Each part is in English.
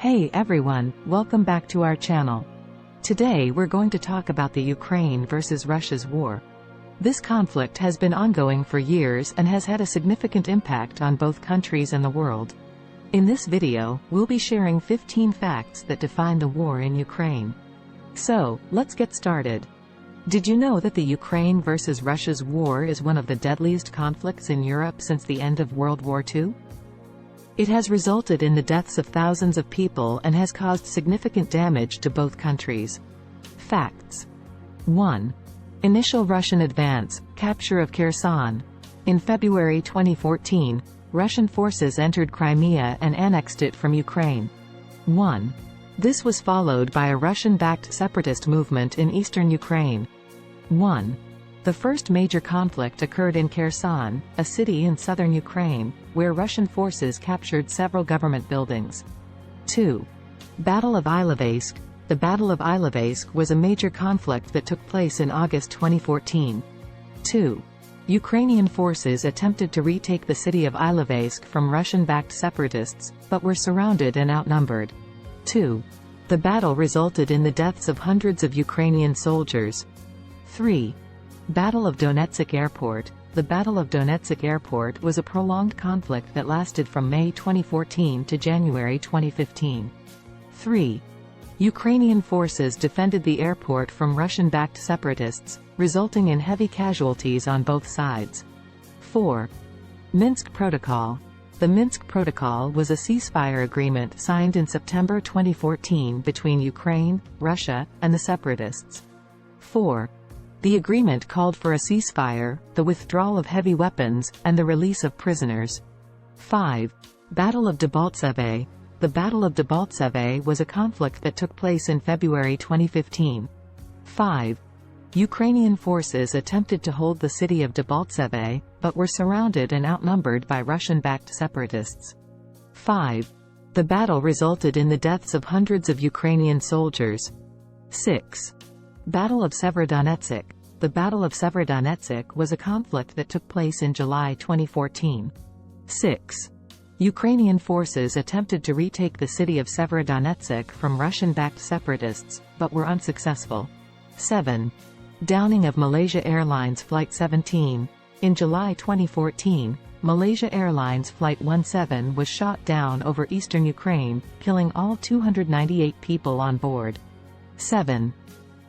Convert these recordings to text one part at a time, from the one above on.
Hey everyone, welcome back to our channel. Today we're going to talk about the Ukraine versus Russia's war. This conflict has been ongoing for years and has had a significant impact on both countries and the world. In this video, we'll be sharing 15 facts that define the war in Ukraine. So, let's get started. Did you know that the Ukraine versus Russia's war is one of the deadliest conflicts in Europe since the end of World War II? It has resulted in the deaths of thousands of people and has caused significant damage to both countries. Facts. 1. Initial Russian advance, capture of Kherson. In February 2014, Russian forces entered Crimea and annexed it from Ukraine. 1. This was followed by a Russian-backed separatist movement in eastern Ukraine. 1. The first major conflict occurred in Kherson, a city in southern Ukraine, where Russian forces captured several government buildings. 2. Battle of Ilovaisk. The Battle of Ilovaisk was a major conflict that took place in August 2014. 2. Ukrainian forces attempted to retake the city of Ilovaisk from Russian-backed separatists, but were surrounded and outnumbered. 2. The battle resulted in the deaths of hundreds of Ukrainian soldiers. 3. Battle of Donetsk Airport. The Battle of Donetsk Airport was a prolonged conflict that lasted from May 2014 to January 2015. 3. Ukrainian forces defended the airport from Russian-backed separatists, resulting in heavy casualties on both sides. 4. Minsk Protocol. The Minsk Protocol was a ceasefire agreement signed in September 2014 between Ukraine, Russia, and the separatists. 4. The agreement called for a ceasefire, the withdrawal of heavy weapons, and the release of prisoners. 5. Battle of Debaltseve. The Battle of Debaltseve was a conflict that took place in February 2015. 5. Ukrainian forces attempted to hold the city of Debaltseve, but were surrounded and outnumbered by Russian-backed separatists. 5. The battle resulted in the deaths of hundreds of Ukrainian soldiers. 6. Battle of Severodonetsk. The Battle of Severodonetsk was a conflict that took place in July 2014. 6. Ukrainian forces attempted to retake the city of Severodonetsk from Russian-backed separatists, but were unsuccessful. 7. Downing of Malaysia Airlines Flight 17. In July 2014, Malaysia Airlines Flight 17 was shot down over eastern Ukraine, killing all 298 people on board. 7.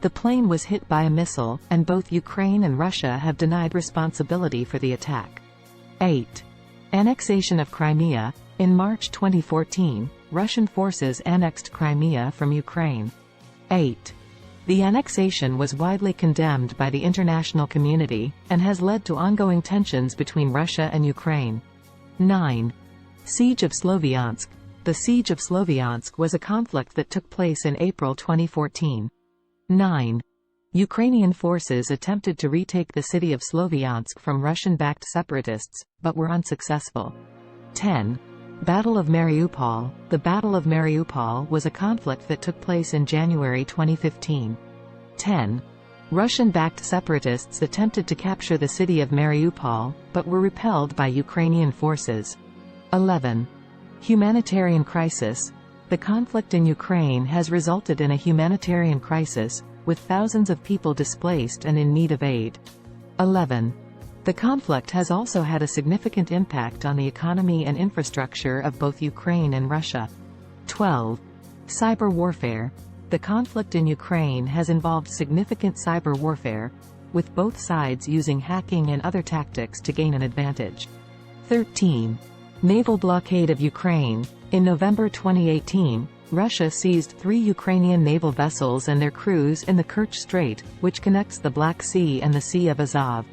The plane was hit by a missile, and both Ukraine and Russia have denied responsibility for the attack. 8. Annexation of Crimea. In March 2014, Russian forces annexed Crimea from Ukraine. 8. The annexation was widely condemned by the international community, and has led to ongoing tensions between Russia and Ukraine. 9. Siege of Sloviansk. The Siege of Sloviansk was a conflict that took place in April 2014. 9. Ukrainian forces attempted to retake the city of Sloviansk from Russian-backed separatists, but were unsuccessful. 10. Battle of Mariupol. The Battle of Mariupol was a conflict that took place in January 2015. 10. Russian-backed separatists attempted to capture the city of Mariupol, but were repelled by Ukrainian forces. 11. Humanitarian crisis. The conflict in Ukraine has resulted in a humanitarian crisis, with thousands of people displaced and in need of aid. 11. The conflict has also had a significant impact on the economy and infrastructure of both Ukraine and Russia. 12. Cyber warfare. The conflict in Ukraine has involved significant cyber warfare, with both sides using hacking and other tactics to gain an advantage. 13. Naval blockade of Ukraine. In November 2018, Russia seized 3 Ukrainian naval vessels and their crews in the Kerch Strait, which connects the Black Sea and the Sea of Azov.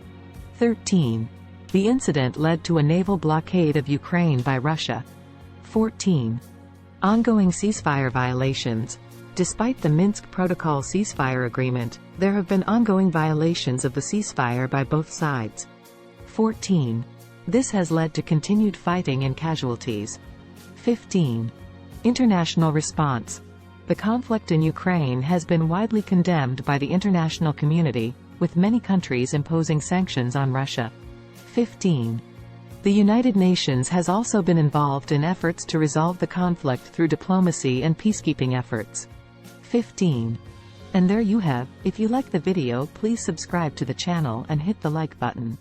13. The incident led to a naval blockade of Ukraine by Russia. 14. Ongoing ceasefire violations. Despite the Minsk Protocol ceasefire agreement, there have been ongoing violations of the ceasefire by both sides. 14. This has led to continued fighting and casualties. 15. International response. The conflict in Ukraine has been widely condemned by the international community, with many countries imposing sanctions on Russia. 15. The United Nations has also been involved in efforts to resolve the conflict through diplomacy and peacekeeping efforts. 15. And there you have. If you like the video, please subscribe to the channel and hit the like button.